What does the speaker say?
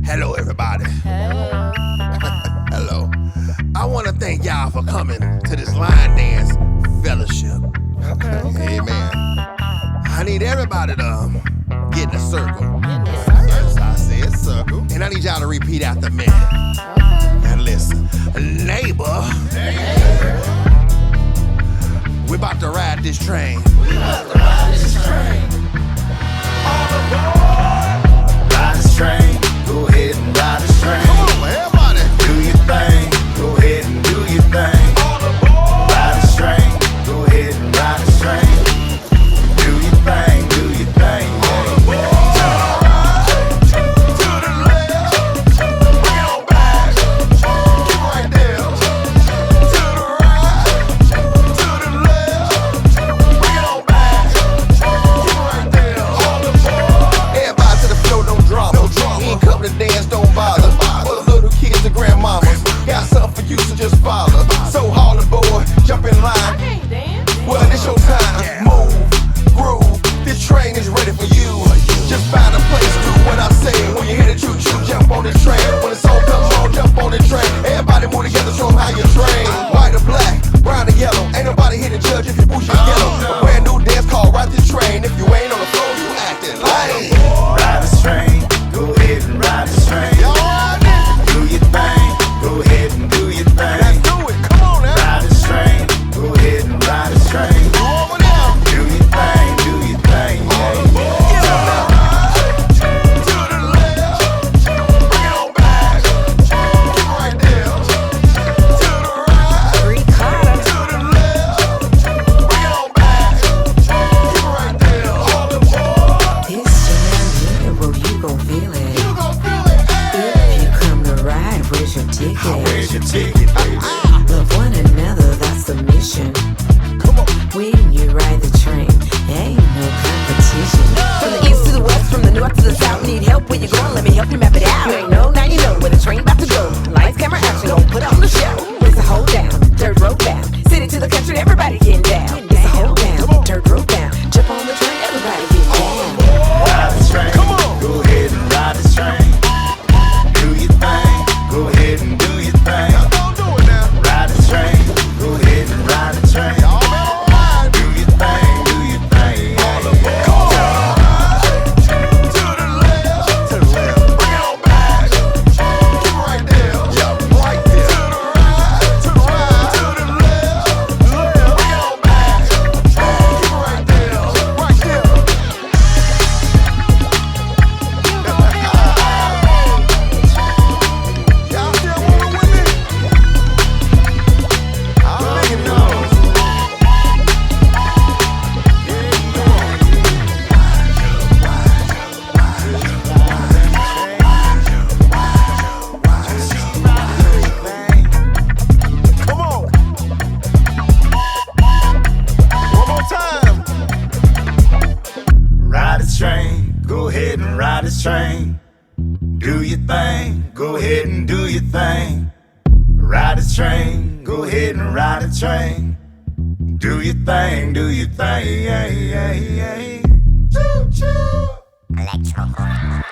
Hello, everybody. Hello. Hello. I want to thank y'all for coming to this line dance fellowship. Okay. Amen. I need everybody to get in a circle. Yes, I said circle. And I need y'all to repeat after me. okay. And listen, neighbor, we about to ride this train. Ride this train, go ahead and ride this train. Come on, everybody. Do your thing, go ahead and do your thing. Ride this train, go ahead and ride this train. Do your thing, do your thing. The dance don't bother. For the little kids and grandmamas, got something for you, so just follow. So hard the boy, jump in I line. can't dance. Well, it's your time. Move, groove. This train is ready for you. Just find a place, do what I say. When you hear the choo-choo, jump on the train. When the song comes on, jump on the train. Everybody move together, show them how you train. White or black, brown or yellow. Ain't nobody here to judge if you push your yellow. A brand new dance called Ride This Train. If you ain't on the floor, you acting lame. Ride this train, go ahead and ride this train. Do your thing, go ahead and do your thing. Let's do it, come on now. Ride this train, go ahead and ride this train. Do over now. Do your thing, do your thing. Get up now. To the left. Bring it on back. Keep right there. To the right. To the left. Bring it on back. Keep right there. All the boys. This jam, well, you gon' feel it. You gon' feel it. If you come to ride, where's your ticket? Where's your ticket, baby? Love one another, that's the mission. Come on. When you ride the train, ain't no competition. From the east to the west, from the north to the south. Need help where you going? Let me help you map it out. You ain't know, now you know where the train about to go. Lights, camera, action, gon' put on the show. It's a hold down, dirt road bound. City to the country, everybody getting down. It's a hold down, dirt road bound. Jump on the train, everybody getting down. Ride this train. Come on. Go ahead and ride this train. Do your thing. Go ahead and do your thing. Y'all gon' do it now. Ride this train. Go ahead and ride the train. Y'all better ride. Do your thing. Do your thing. Come on. To the left. To the left. Bring it on back. Keep right there. Yeah, right there. To the right. To the right. To the left. Left. Bring it on back. Keep right there. Right there. Y'all still moving with me? I'm making noise. Come on. One more time. Ride this train. Go ahead and ride this train. Do your thing. Go ahead and do your thing. Ride this train. Go ahead and ride the train. Do your thing. Do your thing. Choo choo. Electro.